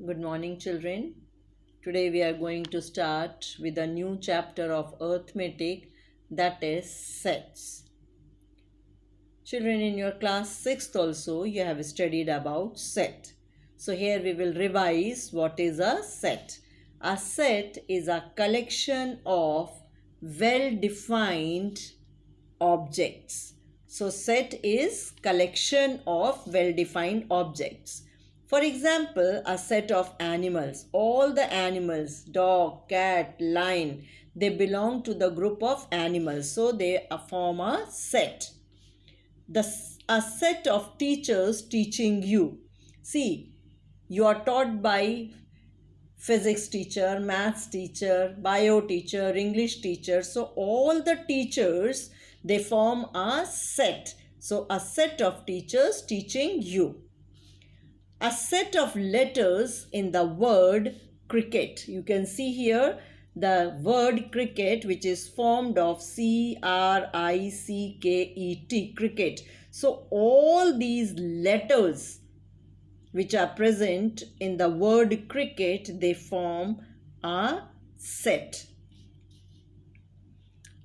Good morning, children. Today we are going to start with a new chapter of arithmetic, that is sets. Children, in your class 6th also you have studied about set. So here we will revise what is a set. A set is a collection of well-defined objects. So set is collection of well-defined objects. For example, a set of animals. All the animals, dog, cat, lion, they belong to the group of animals. So they form a set. A set of teachers teaching you. See, you are taught by physics teacher, maths teacher, bio teacher, English teacher. So all the teachers, they form a set. So a set of teachers teaching you. A set of letters in the word cricket. You can see here the word cricket, which is formed of C-R-I-C-K-E-T, cricket. So all these letters which are present in the word cricket, they form a set.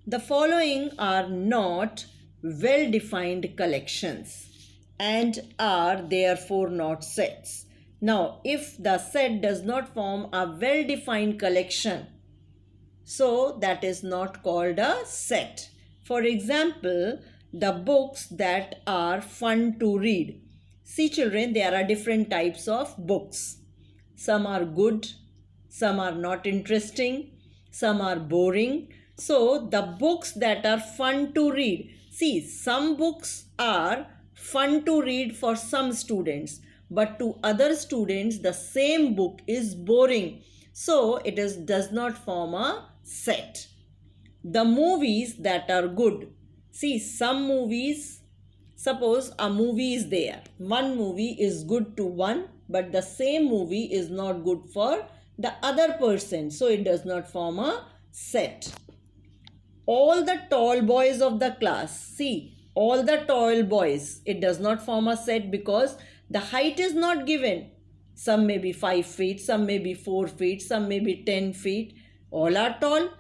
The following are not well-defined collections and are therefore not sets. Now, if the set does not form a well-defined collection, so that is not called a set. For example, the books that are fun to read. See, children, there are different types of books. Some are good, some are not interesting, some are boring. So, the books that are fun to read. See, some books are fun to read for some students, but to other students, the same book is boring. So, it does not form a set. The movies that are good. See, some movies, suppose a movie is there. One movie is good to one, but the same movie is not good for the other person. So it does not form a set. All the tall boys of the class. See, all the tall boys. It does not form a set because the height is not given. Some may be 5 feet, some may be 4 feet, some may be 10 feet. All are tall.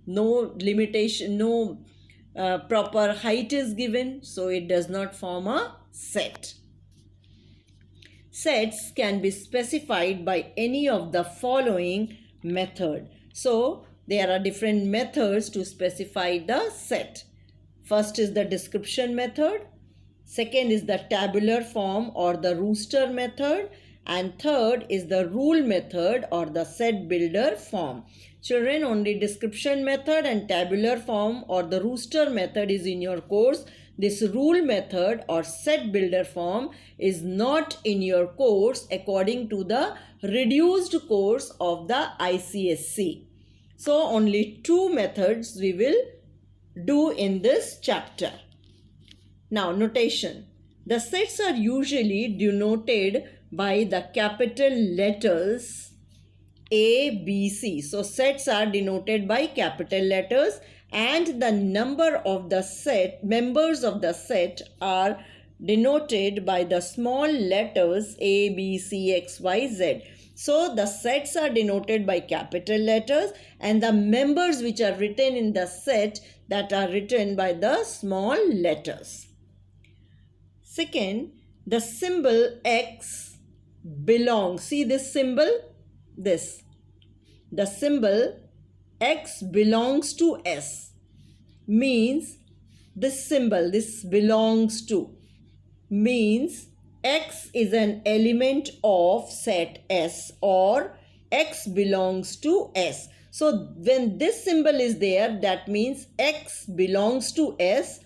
No limitation, no proper height is given, so it does not form a set. Sets can be specified by any of the following method. So there are different methods to specify the set. First is the description method. Second is the tabular form or the rooster method. And third is the rule method or the set builder form. Children, only description method and tabular form or the rooster method is in your course. This rule method or set builder form is not in your course according to the reduced course of the ICSE. So only two methods we will do in this chapter. Now, notation. The sets are usually denoted by the capital letters A, B, C. So sets are denoted by capital letters and the number of the set, members of the set are denoted by the small letters A, B, C, X, Y, Z. So the sets are denoted by capital letters and the members which are written in the set that are written by the small letters. Second, the symbol X belongs. See this symbol? This. The symbol X belongs to S. Means this symbol, this belongs to. Means X is an element of set S or X belongs to S. So when this symbol is there, that means X belongs to S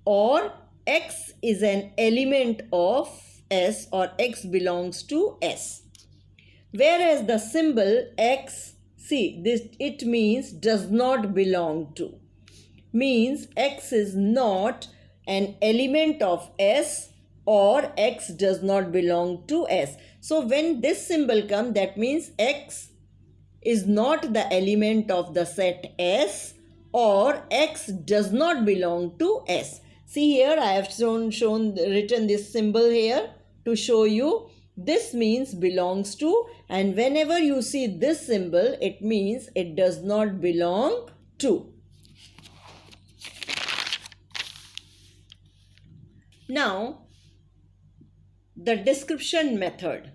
or X is an element of S or X belongs to S. Whereas the symbol X, see this, it means does not belong to. Means X is not an element of S or X does not belong to S. So when this symbol comes, that means X is not the element of the set S or X does not belong to S. See here, I have written this symbol here to show you This means belongs to, and whenever you see this symbol, it means it does not belong to. Now, the description method.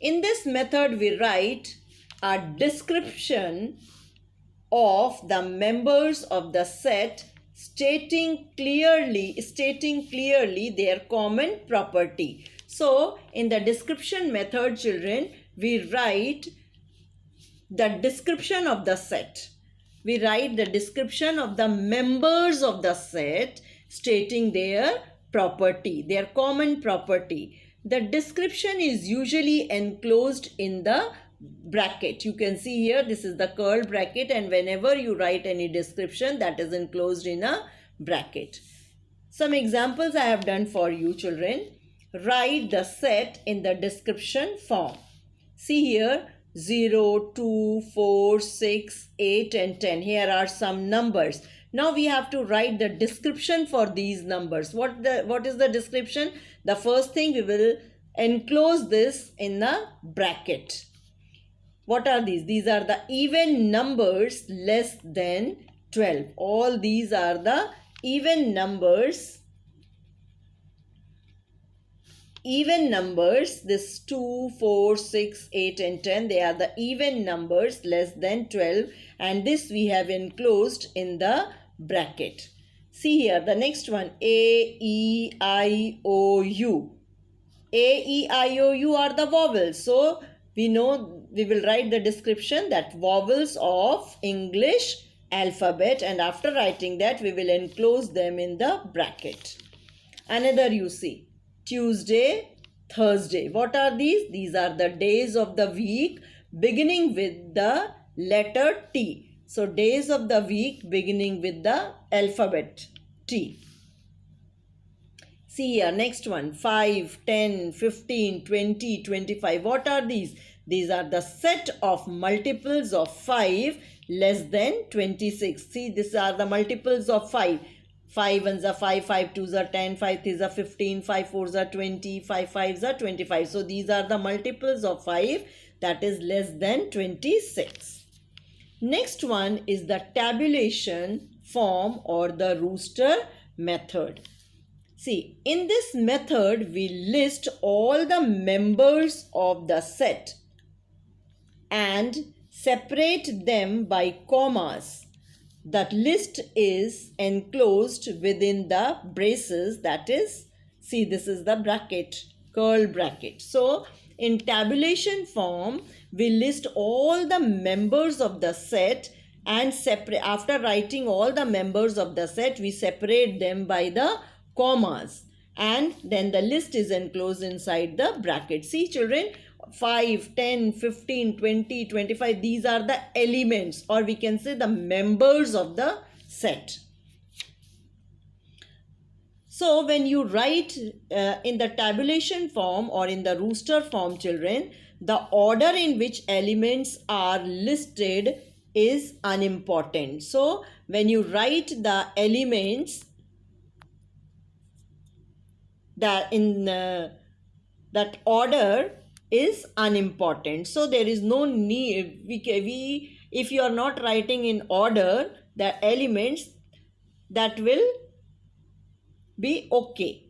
In this method, we write a description of the members of the set, stating clearly their common property. So, in the description method, children, we write the description of the set. We write the description of the members of the set, stating their property, their common property. The description is usually enclosed in the bracket. You can see here, this is the curl bracket, and whenever you write any description, that is enclosed in a bracket. Some examples I have done for you, children. Write the set in the description form. See here, 0, 2, 4, 6, 8 and 10. Here are some numbers. Now we have to write the description for these numbers. What is the description? The first thing, we will enclose this in a bracket. What are these? These are the even numbers less than 12. All these are the even numbers. Even numbers, this 2, 4, 6, 8 and 10, they are the even numbers less than 12, and this we have enclosed in the bracket. See here, the next one, A, E, I, O, U. A, E, I, O, U are the vowels. So, we know we will write the description that vowels of English alphabet, and after writing that, we will enclose them in the bracket. Another you see, Tuesday, Thursday. What are these? These are the days of the week beginning with the letter T. So, days of the week beginning with the alphabet T. See here, next one, 5, 10, 15, 20, 25. What are these? These are the set of multiples of 5 less than 26. See, these are the multiples of 5. 5 ones are 5, 5 twos are 10, 5 threes are 15, 5 fours are 20, 5 fives are 25. So, these are the multiples of 5, that is less than 26. Next one is the tabulation form or the rooster method. See, in this method, we list all the members of the set and separate them by commas. That list is enclosed within the braces, that is, see, this is the bracket, curl bracket. So, in tabulation form, we list all the members of the set and separate. After writing all the members of the set, we separate them by the commas, and then the list is enclosed inside the bracket. See, children, 5, 10, 15, 20, 25, these are the elements, or we can say the members of the set. So, when you write in the tabulation form or in the rooster form, children, the order in which elements are listed is unimportant. So, when you write the elements that in that order is unimportant. So, there is no need, if you are not writing in order the elements, that will be okay.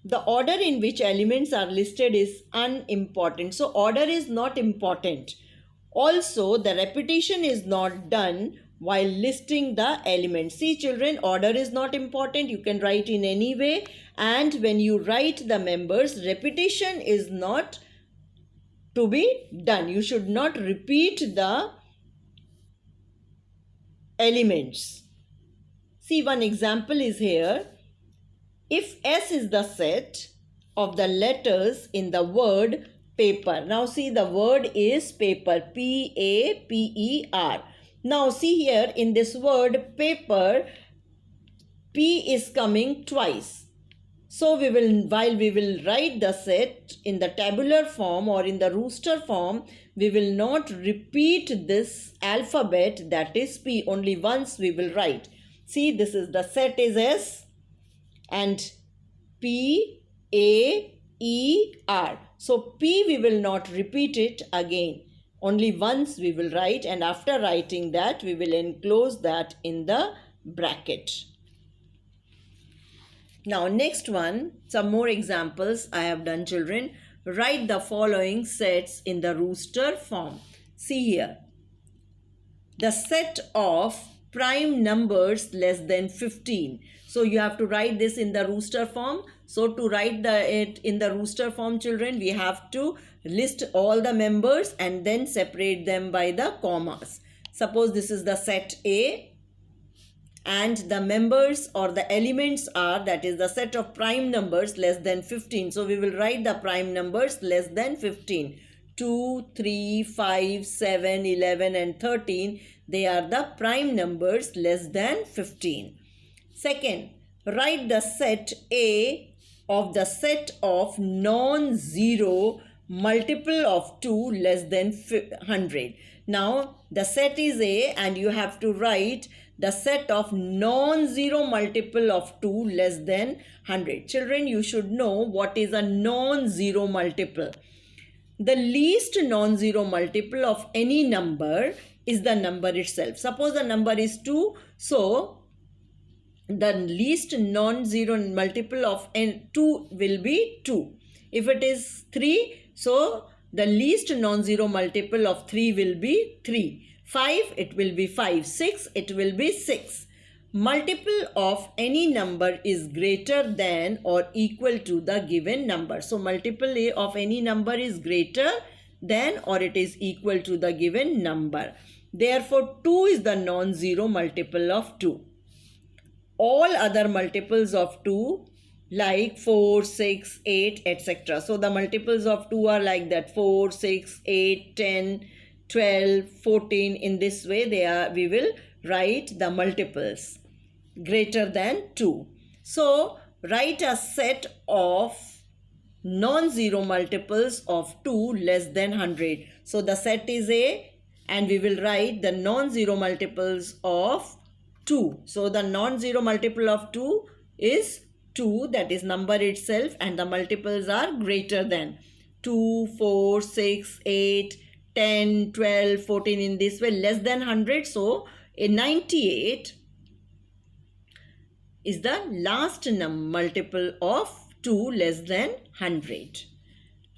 The order in which elements are listed is unimportant. So, order is not important. Also, the repetition is not done while listing the elements. See, children, order is not important. You can write in any way. And when you write the members, repetition is not to be done. You should not repeat the elements. See, one example is here. If S is the set of the letters in the word paper. Now see, the word is paper, P-A-P-E-R. Now see here, in this word paper, P is coming twice. So while we will write the set in the tabular form or in the rooster form, we will not repeat this alphabet, that is P. Only once we will write. See, this is the set is S and P-A-E-R. So P we will not repeat it again. Only once we will write, and after writing that we will enclose that in the bracket. Now next one, some more examples I have done, children. Write the following sets in the rooster form. See here. The set of prime numbers less than 15. So you have to write this in the rooster form. So to write it in the rooster form, children, we have to list all the members and then separate them by the commas. Suppose this is the set A, and the members or the elements are, that is the set of prime numbers less than 15. So we will write the prime numbers less than 15. 2, 3, 5, 7, 11 and 13. They are the prime numbers less than 15. Second, write the set A of the set of non-zero multiple of 2 less than 100. Now the set is A and you have to write the set of non-zero multiple of 2 less than 100. Children, you should know what is a non-zero multiple. The least non-zero multiple of any number is the number itself. Suppose the number is 2, so the least non-zero multiple of 2 will be 2. If it is 3, so the least non-zero multiple of 3 will be 3. 5, it will be 5. 6, it will be 6. Multiple of any number is greater than or equal to the given number. So multiple of any number is greater than or it is equal to the given number. Therefore, 2 is the non-zero multiple of 2. All other multiples of 2 like 4, 6, 8, etc. So the multiples of 2 are like that: 4, 6, 8, 10, 12, 14. In this way we will write the multiples greater than 2. So write a set of non-zero multiples of 2 less than 100. So the set is A and we will write the non-zero multiples of 2. So the non-zero multiple of 2 is 2, that is number itself, and the multiples are greater than 2, 4, 6, 8, 10, 12, 14. In this way, less than 100. So a 98 is the last multiple of 2 less than 100.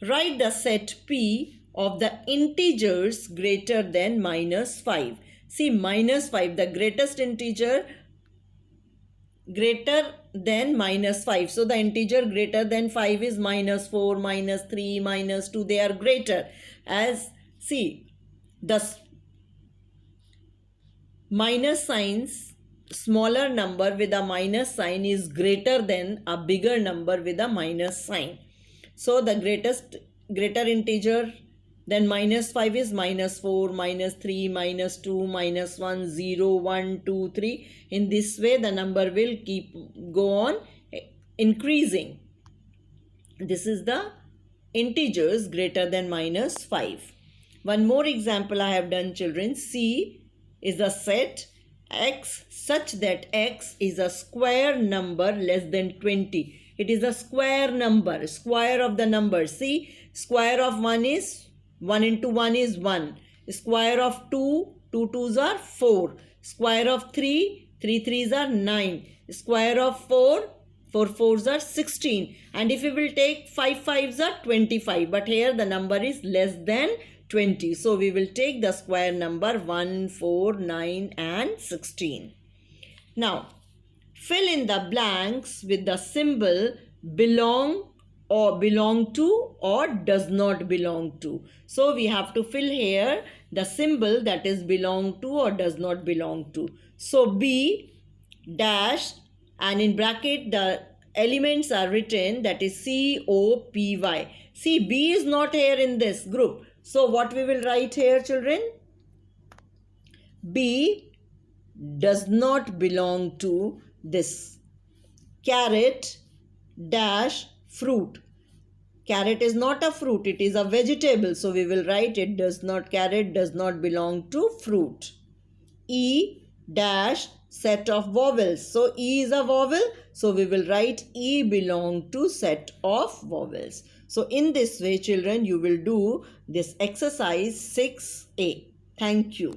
Write the set P of the integers greater than -5. See, -5, the greatest integer greater than -5. So the integer greater than 5 is -4, -3, -2. They are greater. As see, the minus signs, smaller number with a minus sign is greater than a bigger number with a minus sign. So the greater integer than -5 is -4, -3, -2, -1, 0, 1, 2, 3. In this way, the number will go on increasing. This is the integers greater than -5. One more example I have done, children. C is a set X such that X is a square number less than 20. It is a square number, square of the number. See, square of 1 is 1 into 1 is 1. Square of 2, 2 2s are 4. Square of 3, 3 3s are 9. Square of 4, 4 4s are 16. And if we will take 5 5s are 25. But here the number is less than 20. So we will take the square number 1, 4, 9 and 16. Now, fill in the blanks with the symbol belong to or does not belong to. So we have to fill here the symbol that is belong to or does not belong to. So B dash, and in bracket the elements are written, that is COPY. See, B is not here in this group. So what we will write here, children? B does not belong to this. Carrot dash fruit. Carrot is not a fruit, it is a vegetable. So we will write it does not, carrot does not belong to fruit. E dash set of vowels. So E is a vowel. So we will write E belong to set of vowels. So in this way, children, you will do this exercise 6a. Thank you.